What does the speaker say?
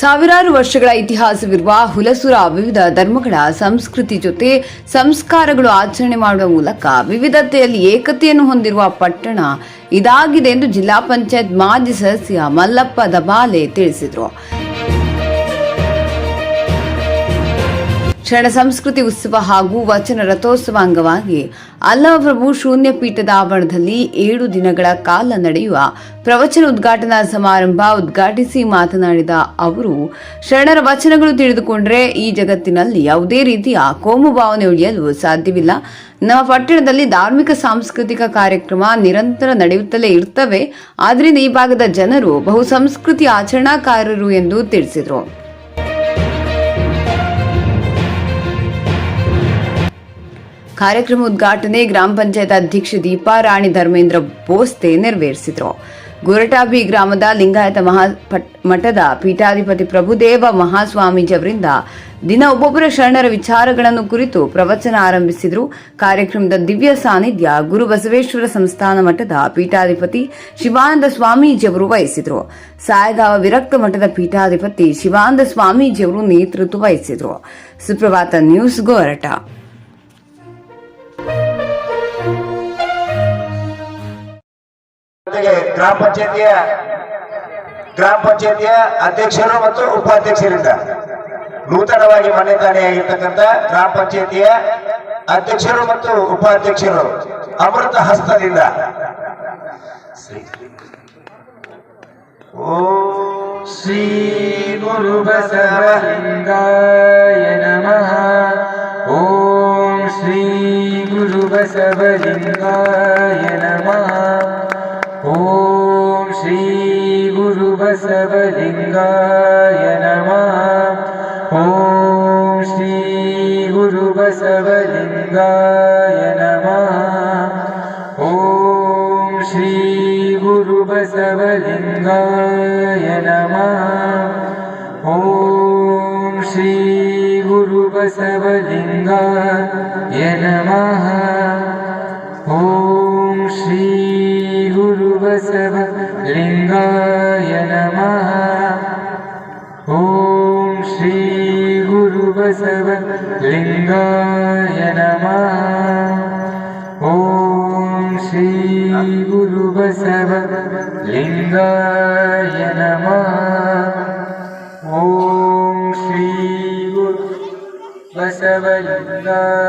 ಸಾವಿರಾರು ವರ್ಷಗಳ ಇತಿಹಾಸವಿರುವ ಹುಲಸೂರ ವಿವಿಧ ಧರ್ಮಗಳ ಸಂಸ್ಕೃತಿ ಜೊತೆ ಸಂಸ್ಕಾರಗಳು ಆಚರಣೆ ಮಾಡುವ ಮೂಲಕ ವಿವಿಧತೆಯಲ್ಲಿ ಏಕತೆಯನ್ನು ಹೊಂದಿರುವ ಪಟ್ಟಣ ಇದಾಗಿದೆ ಎಂದು ಜಿಲ್ಲಾ ಪಂಚಾಯತ್ ಮಾಜಿ ಸದಸ್ಯ ಮಲ್ಲಪ್ಪ ದಬಾಲೆ ತಿಳಿಸಿದರು. ಶರಣ ಸಂಸ್ಕೃತಿ ಉತ್ಸವ ಹಾಗೂ ವಚನ ರಥೋತ್ಸವ ಅಂಗವಾಗಿ ಅಲ್ಲಮಪ್ರಭು ಶೂನ್ಯ ಪೀಠದ ಆವರಣದಲ್ಲಿ 7 ದಿನಗಳ ಕಾಲ ನಡೆಯುವ ಪ್ರವಚನ ಉದ್ಘಾಟನಾ ಸಮಾರಂಭ ಉದ್ಘಾಟಿಸಿ ಮಾತನಾಡಿದ ಅವರು, ಶರಣರ ವಚನಗಳು ತಿಳಿದುಕೊಂಡರೆ ಈ ಜಗತ್ತಿನಲ್ಲಿ ಯಾವುದೇ ರೀತಿಯ ಕೋಮು ಭಾವನೆ ಉಳಿಯಲು ಸಾಧ್ಯವಿಲ್ಲ. ನಮ್ಮ ಪಟ್ಟಣದಲ್ಲಿ ಧಾರ್ಮಿಕ ಸಾಂಸ್ಕೃತಿಕ ಕಾರ್ಯಕ್ರಮ ನಿರಂತರ ನಡೆಯುತ್ತಲೇ ಇರ್ತವೆ. ಆದ್ದರಿಂದ ಈ ಭಾಗದ ಜನರು ಬಹು ಸಂಸ್ಕೃತಿ ಆಚರಣಾಕಾರರು ಎಂದು ತಿಳಿಸಿದರು. ಕಾರ್ಯಕ್ರಮ ಉದ್ಘಾಟನೆ ಗ್ರಾಮ ಪಂಚಾಯತ್ ಅಧ್ಯಕ್ಷೆ ದೀಪಾ ರಾಣಿ ಧರ್ಮೇಂದ್ರ ಬೋಸ್ತೆ ನೆರವೇರಿಸಿದರು. ಗೊರಟಾಬಿ ಗ್ರಾಮದ ಲಿಂಗಾಯತ ಮಠದ ಪೀಠಾಧಿಪತಿ ಪ್ರಭುದೇವ ಮಹಾಸ್ವಾಮೀಜಿ ಅವರಿಂದ ದಿನ ಒಬ್ಬೊಬ್ಬರ ಶರಣರ ವಿಚಾರಗಳನ್ನು ಕುರಿತು ಪ್ರವಚನ ಆರಂಭಿಸಿದರು. ಕಾರ್ಯಕ್ರಮದ ದಿವ್ಯ ಸಾನ್ನಿಧ್ಯ ಗುರು ಬಸವೇಶ್ವರ ಸಂಸ್ಥಾನ ಮಠದ ಪೀಠಾಧಿಪತಿ ಶಿವಾನಂದ ಸ್ವಾಮೀಜಿ ಅವರು ವಹಿಸಿದರು. ಸಾಯಗಾವ ವಿರಕ್ತ ಮಠದ ಪೀಠಾಧಿಪತಿ ಶಿವಾನಂದ ಸ್ವಾಮೀಜಿ ಅವರು ನೇತೃತ್ವ ವಹಿಸಿದರು. ಸುಪ್ರಭಾತ ನ್ಯೂಸ್ ಗೊರಟ. ಗ್ರಾಮ ಪಂಚಾಯತಿಯ ಅಧ್ಯಕ್ಷರು ಮತ್ತು ಉಪಾಧ್ಯಕ್ಷರಿಂದ ನೂತನವಾಗಿ ಮನೆದಾಣಿಯಾಗಿರ್ತಕ್ಕಂಥ ಗ್ರಾಮ ಪಂಚಾಯತಿಯ ಅಧ್ಯಕ್ಷರು ಮತ್ತು ಉಪಾಧ್ಯಕ್ಷರು ಅಮೃತ ಹಸ್ತದಿಂದ ಓಂ ಶ್ರೀ ಗುರು ಬಸವಲಿಂಗಾಯ ನಮಃ. ಓಂ ಶ್ರೀ ಗುರು ಬಸವಲಿಂಗಾಯ ನಮಃ. ಓಂ ಶ್ರೀ ಗುರು ಬಸವಲಿಂಗಾಯ ನಮಃ. ಓಂ ಶ್ರೀ ಗುರು ಬಸವಲಿಂಗಾಯ ನಮಃ. ಓಂ ಶ್ರೀ ಗುರು ಬಸವಲಿಂಗಾಯ ನಮಃ. ಓಂ ಶ್ರೀ ಗುರು ಬಸವಲಿಂಗಾಯ ನಮಃ. ಓಂ ಶ್ರೀ ಗುರು ಬಸವಲಿಂಗಾಯ ನಮಃ. ಓಂ ಶ್ರೀ ಗುರು ಬಸವಲಿಂಗಾಯ ನಮಃ. ಓಂ ಶ್ರೀ ಗುರು ಬಸವಲಿಂಗಾಯ ನಮಃ. ಓಂ ಶ್ರೀ ಗುರು ಬಸವಲಿಂಗಾಯ